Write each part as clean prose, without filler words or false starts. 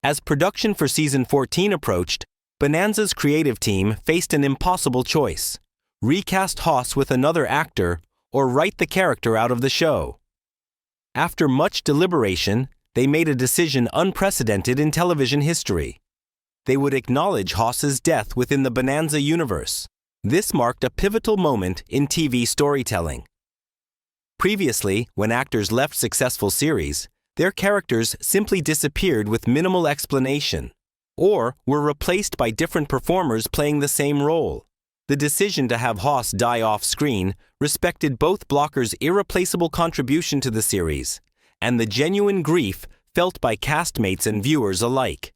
As production for season 14 approached, Bonanza's creative team faced an impossible choice: recast Hoss with another actor or write the character out of the show. After much deliberation, they made a decision unprecedented in television history. They would acknowledge Hoss's death within the Bonanza universe. This marked a pivotal moment in TV storytelling. Previously, when actors left successful series, their characters simply disappeared with minimal explanation, or were replaced by different performers playing the same role. The decision to have Hoss die off-screen respected both Blocker's irreplaceable contribution to the series and the genuine grief felt by castmates and viewers alike.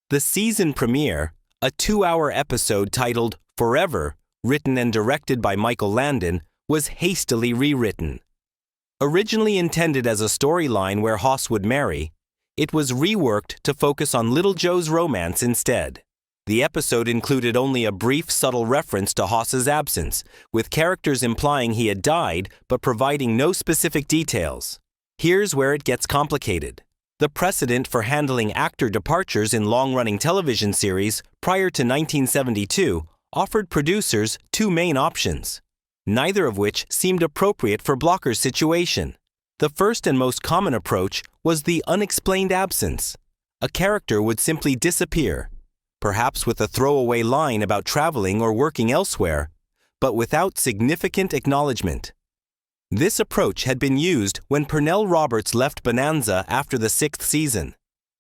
The season premiere, a 2-hour episode titled Forever, written and directed by Michael Landon, was hastily rewritten. Originally intended as a storyline where Hoss would marry, it was reworked to focus on Little Joe's romance instead. The episode included only a brief, subtle reference to Hoss's absence, with characters implying he had died but providing no specific details. Here's where it gets complicated. The precedent for handling actor departures in long-running television series prior to 1972 offered producers two main options, neither of which seemed appropriate for Blocker's situation. The first and most common approach was the unexplained absence. A character would simply disappear, perhaps with a throwaway line about traveling or working elsewhere, but without significant acknowledgement. This approach had been used when Pernell Roberts left Bonanza after the 6th season.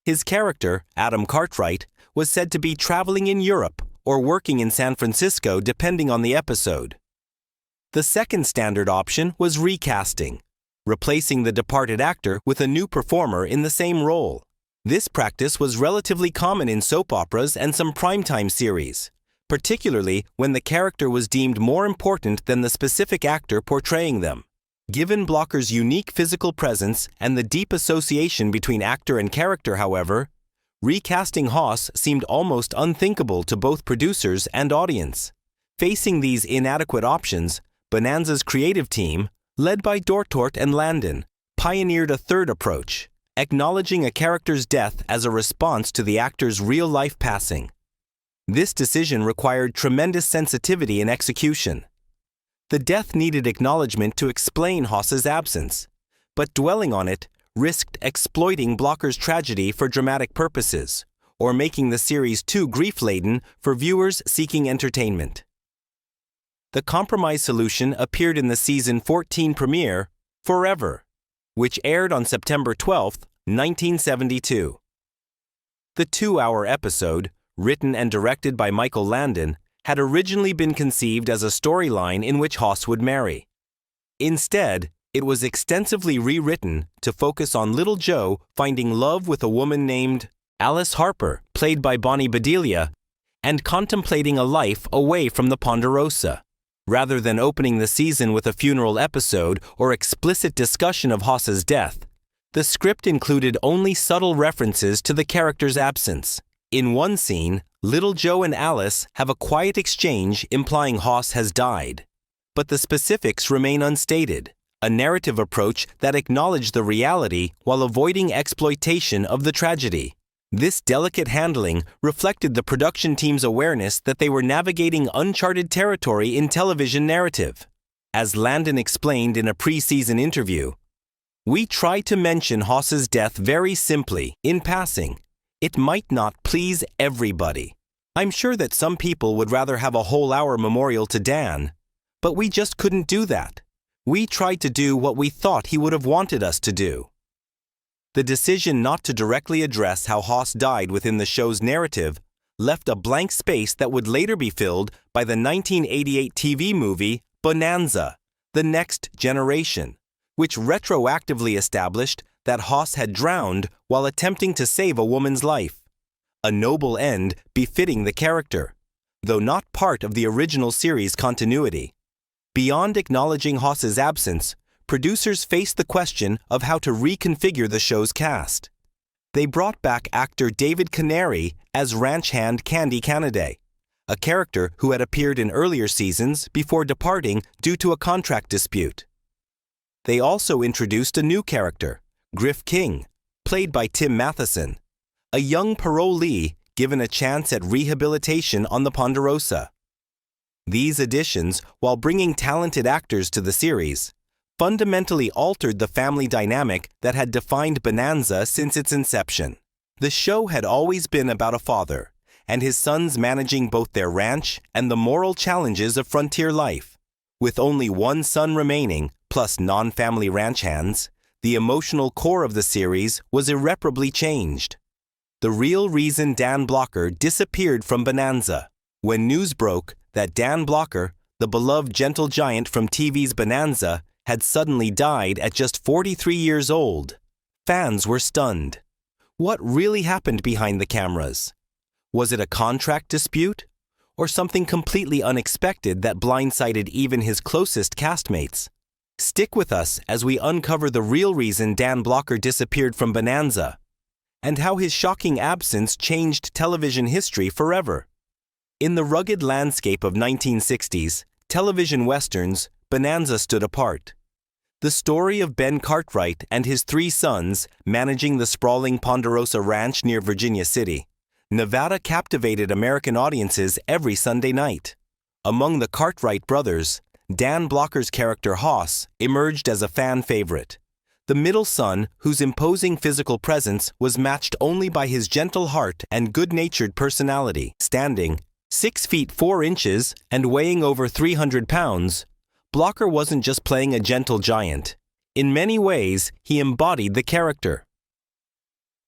His character, Hoss Cartwright, was said to be traveling in Europe or working in San Francisco depending on the episode. The second standard option was recasting, replacing the departed actor with a new performer in the same role. This practice was relatively common in soap operas and some primetime series, particularly when the character was deemed more important than the specific actor portraying them. Given Blocker's unique physical presence and the deep association between actor and character, however, recasting Hoss seemed almost unthinkable to both producers and audience. Facing these inadequate options, Bonanza's creative team, led by Dortort and Landon, pioneered a third approach, acknowledging a character's death as a response to the actor's real-life passing. This decision required tremendous sensitivity and execution. The death needed acknowledgement to explain Hoss's absence, but dwelling on it risked exploiting Blocker's tragedy for dramatic purposes, or making the series too grief-laden for viewers seeking entertainment. The compromise solution appeared in the season 14 premiere, Forever, which aired on September 12, 1972. The 2-hour episode, written and directed by Michael Landon, had originally been conceived as a storyline in which Hoss would marry. Instead, it was extensively rewritten to focus on Little Joe finding love with a woman named Alice Harper, played by Bonnie Bedelia, and contemplating a life away from the Ponderosa. Rather than opening the season with a funeral episode or explicit discussion of Hoss's death, the script included only subtle references to the character's absence. In one scene, Little Joe and Alice have a quiet exchange implying Hoss has died, but the specifics remain unstated, a narrative approach that acknowledged the reality while avoiding exploitation of the tragedy. This delicate handling reflected the production team's awareness that they were navigating uncharted territory in television narrative. As Landon explained in a pre-season interview, "We try to mention Hoss's death very simply, in passing. It might not please everybody. I'm sure that some people would rather have a whole hour memorial to Dan, but we just couldn't do that. We tried to do what we thought he would have wanted us to do." The decision not to directly address how Hoss died within the show's narrative left a blank space that would later be filled by the 1988 TV movie Bonanza, The Next Generation, which retroactively established that Hoss had drowned while attempting to save a woman's life, a noble end befitting the character, though not part of the original series continuity. Beyond acknowledging Hoss's absence, producers faced the question of how to reconfigure the show's cast. They brought back actor David Canary as ranch hand Candy Canaday, a character who had appeared in earlier seasons before departing due to a contract dispute. They also introduced a new character, Griff King, played by Tim Matheson, a young parolee given a chance at rehabilitation on the Ponderosa. These additions, while bringing talented actors to the series, fundamentally altered the family dynamic that had defined Bonanza since its inception. The show had always been about a father and his sons managing both their ranch and the moral challenges of frontier life. With only one son remaining, plus non-family ranch hands, the emotional core of the series was irreparably changed. The real reason Dan Blocker disappeared from Bonanza. When news broke that Dan Blocker, the beloved gentle giant from TV's Bonanza, had suddenly died at just 43 years old, fans were stunned. What really happened behind the cameras? Was it a contract dispute? Or something completely unexpected that blindsided even his closest castmates? Stick with us as we uncover the real reason Dan Blocker disappeared from Bonanza, and how his shocking absence changed television history forever. In the rugged landscape of 1960s television westerns, Bonanza stood apart. The story of Ben Cartwright and his 3 sons managing the sprawling Ponderosa Ranch near Virginia City, Nevada captivated American audiences every Sunday night. Among the Cartwright brothers, Dan Blocker's character Hoss emerged as a fan favorite. The middle son, whose imposing physical presence was matched only by his gentle heart and good-natured personality, standing 6 feet 4 inches and weighing over 300 pounds, Blocker wasn't just playing a gentle giant. In many ways, he embodied the character.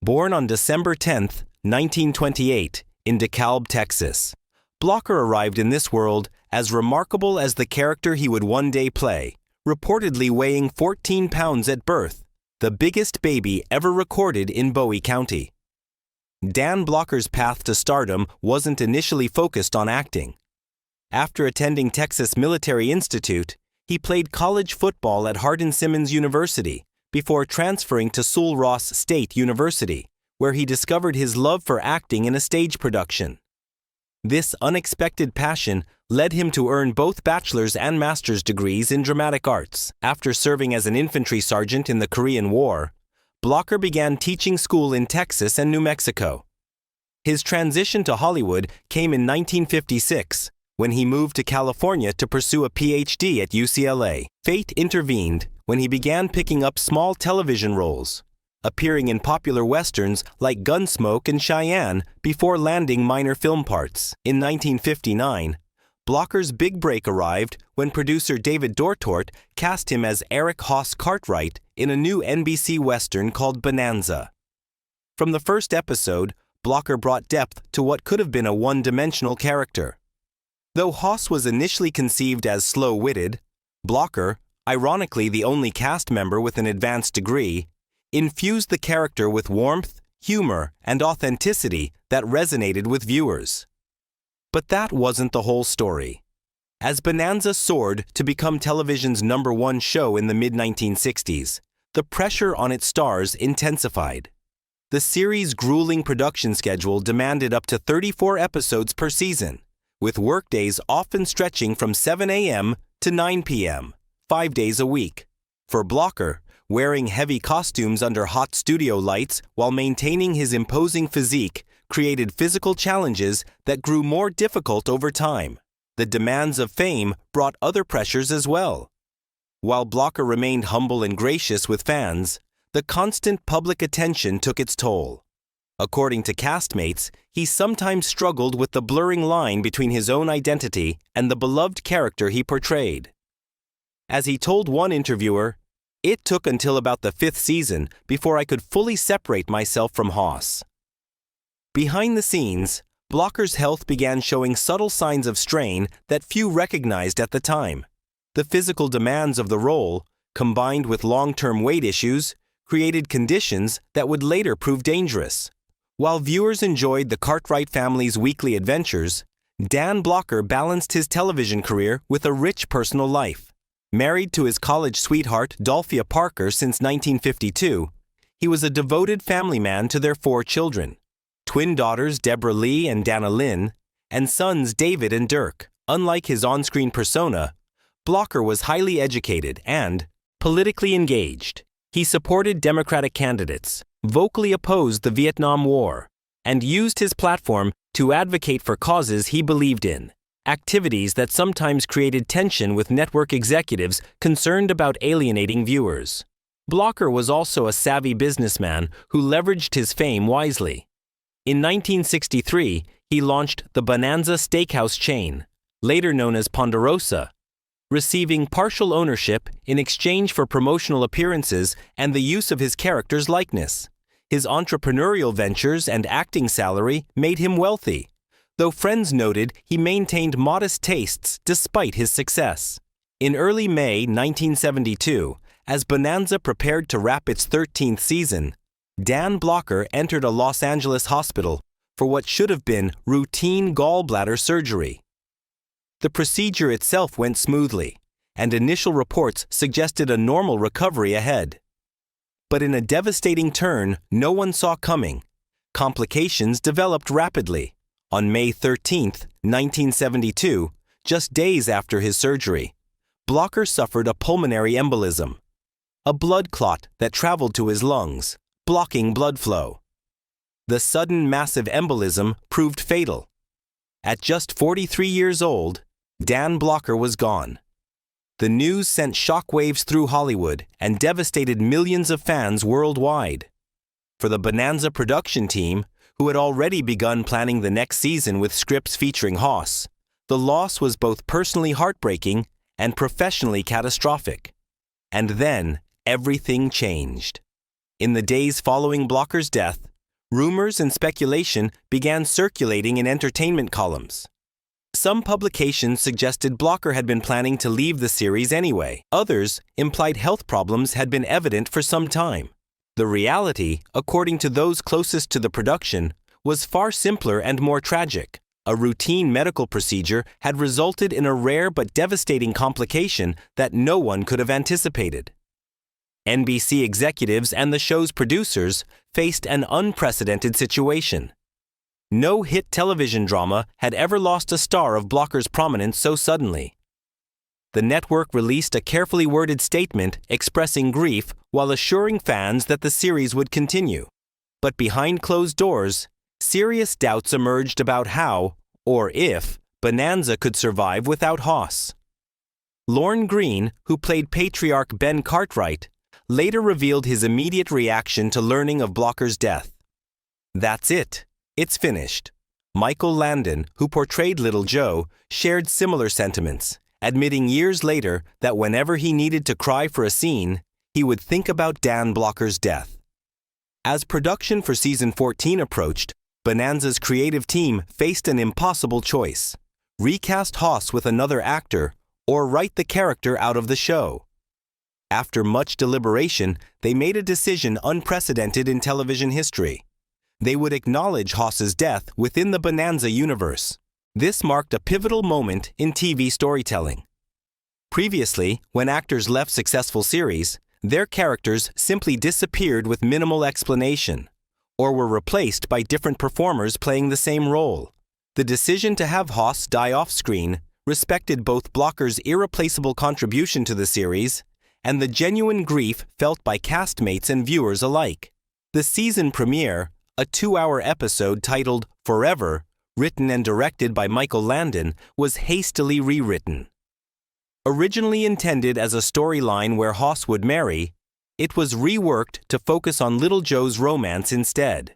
Born on December 10, 1928, in DeKalb, Texas, Blocker arrived in this world as remarkable as the character he would one day play, reportedly weighing 14 pounds at birth, the biggest baby ever recorded in Bowie County. Dan Blocker's path to stardom wasn't initially focused on acting. After attending Texas Military Institute, he played college football at Hardin-Simmons University before transferring to Sul Ross State University, where he discovered his love for acting in a stage production. This unexpected passion led him to earn both bachelor's and master's degrees in dramatic arts. After serving as an infantry sergeant in the Korean War, Blocker began teaching school in Texas and New Mexico. His transition to Hollywood came in 1956, when he moved to California to pursue a PhD at UCLA. Fate intervened when he began picking up small television roles, appearing in popular westerns like Gunsmoke and Cheyenne before landing minor film parts. In 1959, Blocker's big break arrived when producer David Dortort cast him as Eric Hoss Cartwright in a new NBC western called Bonanza. From the first episode, Blocker brought depth to what could have been a one-dimensional character. Though Hoss was initially conceived as slow-witted, Blocker, ironically the only cast member with an advanced degree, infused the character with warmth, humor, and authenticity that resonated with viewers. But that wasn't the whole story. As Bonanza soared to become television's #1 show in the mid-1960s, the pressure on its stars intensified. The series' grueling production schedule demanded up to 34 episodes per season, with workdays often stretching from 7 a.m. to 9 p.m., 5 days a week. For Blocker, wearing heavy costumes under hot studio lights while maintaining his imposing physique created physical challenges that grew more difficult over time. The demands of fame brought other pressures as well. While Blocker remained humble and gracious with fans, the constant public attention took its toll. According to castmates, he sometimes struggled with the blurring line between his own identity and the beloved character he portrayed. As he told one interviewer, "It took until about the 5th season before I could fully separate myself from Hoss." Behind the scenes, Blocker's health began showing subtle signs of strain that few recognized at the time. The physical demands of the role, combined with long-term weight issues, created conditions that would later prove dangerous. While viewers enjoyed the Cartwright family's weekly adventures, Dan Blocker balanced his television career with a rich personal life. Married to his college sweetheart Dolphia Parker since 1952, he was a devoted family man to their 4 children, twin daughters Deborah Lee and Dana Lynn, and sons David and Dirk. Unlike his on-screen persona, Blocker was highly educated and politically engaged. He supported Democratic candidates, vocally opposed the Vietnam War, and used his platform to advocate for causes he believed in, activities that sometimes created tension with network executives concerned about alienating viewers. Blocker was also a savvy businessman who leveraged his fame wisely. In 1963, he launched the Bonanza steakhouse chain, later known as Ponderosa, receiving partial ownership in exchange for promotional appearances and the use of his character's likeness. His entrepreneurial ventures and acting salary made him wealthy, though friends noted he maintained modest tastes despite his success. In early May 1972, as Bonanza prepared to wrap its 13th season, Dan Blocker entered a Los Angeles hospital for what should have been routine gallbladder surgery. The procedure itself went smoothly, and initial reports suggested a normal recovery ahead. But in a devastating turn no one saw coming, complications developed rapidly. On May 13, 1972, just days after his surgery, Blocker suffered a pulmonary embolism, a blood clot that traveled to his lungs, blocking blood flow. The sudden massive embolism proved fatal. At just 43 years old, Dan Blocker was gone. The news sent shockwaves through Hollywood and devastated millions of fans worldwide. For the Bonanza production team, who had already begun planning the next season with scripts featuring Hoss, the loss was both personally heartbreaking and professionally catastrophic. And then, everything changed. In the days following Blocker's death, rumors and speculation began circulating in entertainment columns. Some publications suggested Blocker had been planning to leave the series anyway. Others implied health problems had been evident for some time. The reality, according to those closest to the production, was far simpler and more tragic. A routine medical procedure had resulted in a rare but devastating complication that no one could have anticipated. NBC executives and the show's producers faced an unprecedented situation. No hit television drama had ever lost a star of Blocker's prominence so suddenly. The network released a carefully worded statement expressing grief while assuring fans that the series would continue. But behind closed doors, serious doubts emerged about how, or if, Bonanza could survive without Hoss. Lorne Greene, who played patriarch Ben Cartwright, later revealed his immediate reaction to learning of Blocker's death. "That's it. It's finished." Michael Landon, who portrayed Little Joe, shared similar sentiments, admitting years later that whenever he needed to cry for a scene, he would think about Dan Blocker's death. As production for season 14 approached, Bonanza's creative team faced an impossible choice: recast Hoss with another actor or write the character out of the show. After much deliberation, they made a decision unprecedented in television history. They would acknowledge Hoss's death within the Bonanza universe. This marked a pivotal moment in TV storytelling. Previously, when actors left successful series, their characters simply disappeared with minimal explanation, or were replaced by different performers playing the same role. The decision to have Hoss die off-screen respected both Blocker's irreplaceable contribution to the series and the genuine grief felt by castmates and viewers alike. The season premiere, a 2-hour episode titled Forever, written and directed by Michael Landon, was hastily rewritten. Originally intended as a storyline where Hoss would marry, it was reworked to focus on Little Joe's romance instead.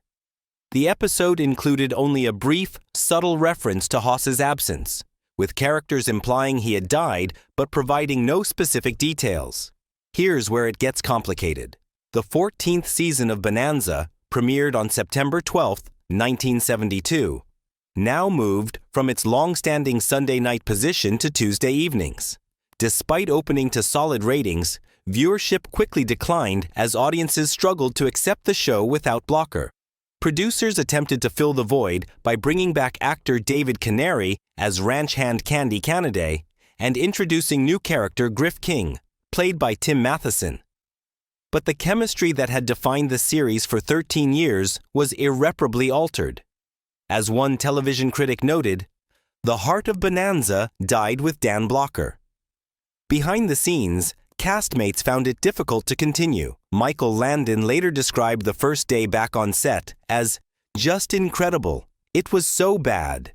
The episode included only a brief, subtle reference to Hoss's absence, with characters implying he had died but providing no specific details. Here's where it gets complicated. The 14th season of Bonanza, premiered on September 12, 1972, now moved from its long-standing Sunday night position to Tuesday evenings. Despite opening to solid ratings, viewership quickly declined as audiences struggled to accept the show without Blocker. Producers attempted to fill the void by bringing back actor David Canary as ranch hand Candy Canaday and introducing new character Griff King, played by Tim Matheson. But the chemistry that had defined the series for 13 years was irreparably altered. As one television critic noted, "The heart of Bonanza died with Dan Blocker." Behind the scenes, castmates found it difficult to continue. Michael Landon later described the first day back on set as Just incredible. It was so bad.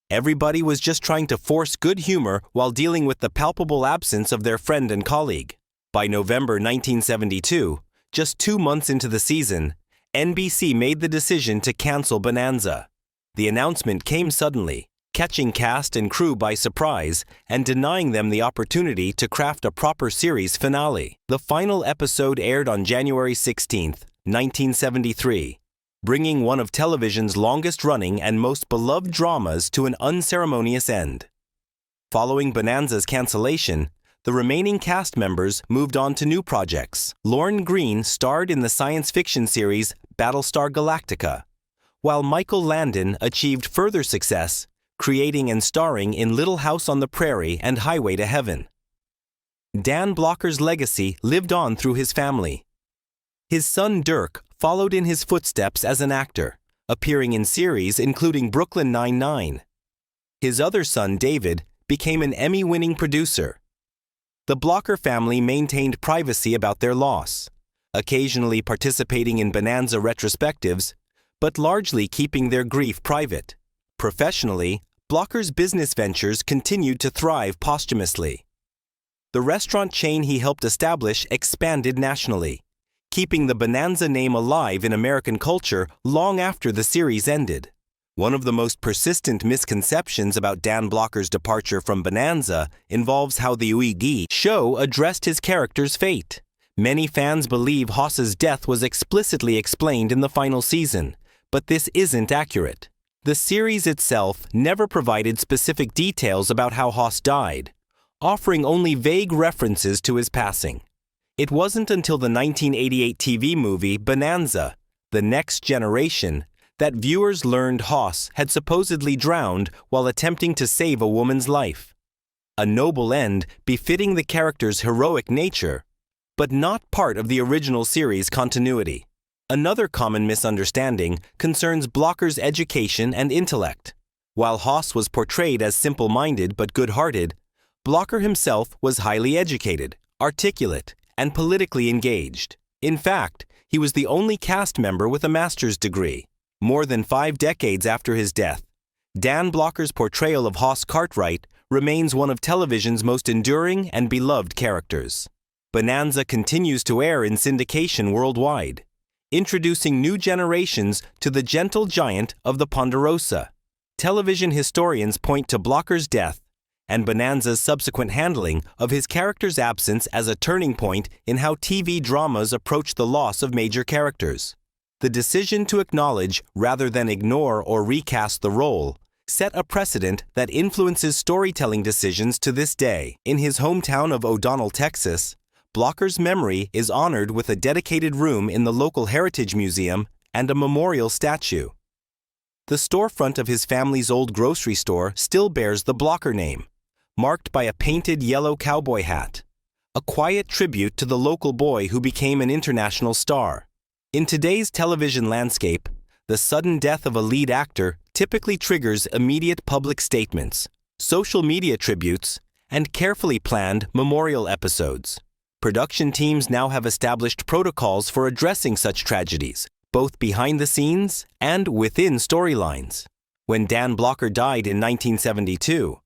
Everybody was just trying to force good humor while dealing with the palpable absence of their friend and colleague. By November 1972, just 2 months into the season, NBC made the decision to cancel Bonanza. The announcement came suddenly, catching cast and crew by surprise and denying them the opportunity to craft a proper series finale. The final episode aired on January 16, 1973, bringing one of television's longest-running and most beloved dramas to an unceremonious end. Following Bonanza's cancellation, the remaining cast members moved on to new projects. Lorne Greene starred in the science fiction series Battlestar Galactica, while Michael Landon achieved further success, creating and starring in Little House on the Prairie and Highway to Heaven. Dan Blocker's legacy lived on through his family. His son Dirk followed in his footsteps as an actor, appearing in series including Brooklyn Nine-Nine. His other son David became an Emmy-winning producer. The Blocker family maintained privacy about their loss, occasionally participating in Bonanza retrospectives, but largely keeping their grief private. Professionally, Blocker's business ventures continued to thrive posthumously. The restaurant chain he helped establish expanded nationally, keeping the Bonanza name alive in American culture long after the series ended. One of the most persistent misconceptions about Dan Blocker's departure from Bonanza involves how the Uigi show addressed his character's fate. Many fans believe Hoss's death was explicitly explained in the final season, but this isn't accurate. The series itself never provided specific details about how Hoss died, offering only vague references to his passing. It wasn't until the 1988 TV movie Bonanza, The Next Generation, that viewers learned Hoss had supposedly drowned while attempting to save a woman's life. A noble end befitting the character's heroic nature, but not part of the original series continuity. Another common misunderstanding concerns Blocker's education and intellect. While Hoss was portrayed as simple-minded but good-hearted, Blocker himself was highly educated, articulate, and politically engaged. In fact, he was the only cast member with a master's degree. More than 5 decades after his death, Dan Blocker's portrayal of Hoss Cartwright remains one of television's most enduring and beloved characters. Bonanza continues to air in syndication worldwide, introducing new generations to the gentle giant of the Ponderosa. Television historians point to Blocker's death and Bonanza's subsequent handling of his character's absence as a turning point in how TV dramas approach the loss of major characters. The decision to acknowledge rather than ignore or recast the role set a precedent that influences storytelling decisions to this day. In his hometown of O'Donnell, Texas, Blocker's memory is honored with a dedicated room in the local Heritage Museum and a memorial statue. The storefront of his family's old grocery store still bears the Blocker name, marked by a painted yellow cowboy hat, a quiet tribute to the local boy who became an international star. In today's television landscape, the sudden death of a lead actor typically triggers immediate public statements, social media tributes, and carefully planned memorial episodes. Production teams now have established protocols for addressing such tragedies, both behind the scenes and within storylines. When Dan Blocker died in 1972,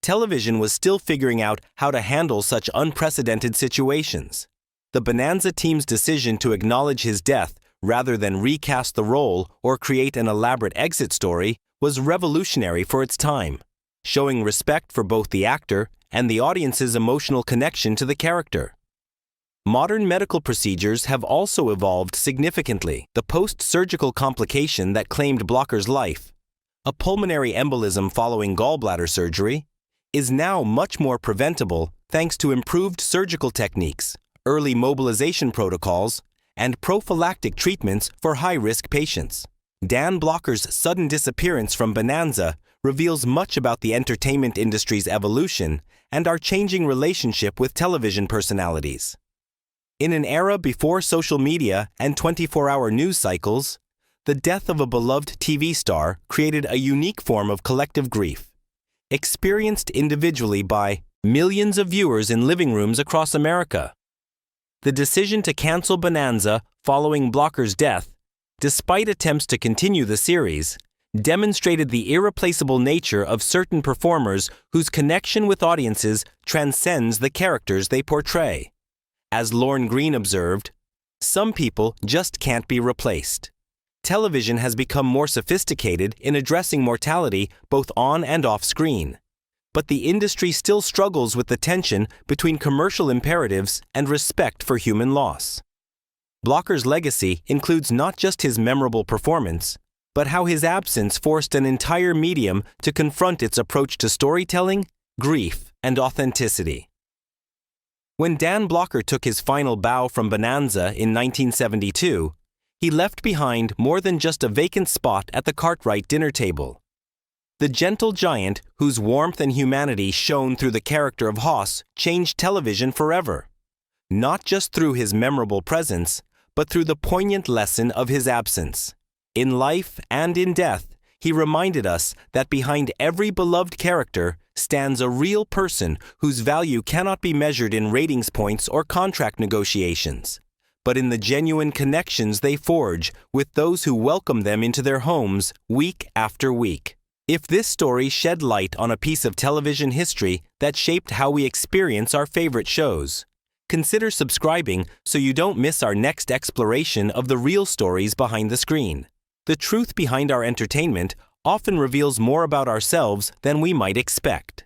television was still figuring out how to handle such unprecedented situations. The Bonanza team's decision to acknowledge his death rather than recast the role or create an elaborate exit story was revolutionary for its time, showing respect for both the actor and the audience's emotional connection to the character. Modern medical procedures have also evolved significantly. The post-surgical complication that claimed Blocker's life, a pulmonary embolism following gallbladder surgery, is now much more preventable thanks to improved surgical techniques, early mobilization protocols, and prophylactic treatments for high-risk patients. Dan Blocker's sudden disappearance from Bonanza reveals much about the entertainment industry's evolution and our changing relationship with television personalities. In an era before social media and 24-hour news cycles, the death of a beloved TV star created a unique form of collective grief, experienced individually by millions of viewers in living rooms across America. The decision to cancel Bonanza following Blocker's death despite attempts to continue the series, demonstrated the irreplaceable nature of certain performers whose connection with audiences transcends the characters they portray. As Lorne Greene observed, "Some people just can't be replaced." Television has become more sophisticated in addressing mortality both on and off screen. But the industry still struggles with the tension between commercial imperatives and respect for human loss. Blocker's legacy includes not just his memorable performance, but how his absence forced an entire medium to confront its approach to storytelling, grief, and authenticity. When Dan Blocker took his final bow from Bonanza in 1972, he left behind more than just a vacant spot at the Cartwright dinner table. The gentle giant whose warmth and humanity shone through the character of Hoss changed television forever, not just through his memorable presence, but through the poignant lesson of his absence. In life and in death, he reminded us that behind every beloved character stands a real person whose value cannot be measured in ratings points or contract negotiations, but in the genuine connections they forge with those who welcome them into their homes week after week. If this story shed light on a piece of television history that shaped how we experience our favorite shows, consider subscribing so you don't miss our next exploration of the real stories behind the screen. The truth behind our entertainment often reveals more about ourselves than we might expect.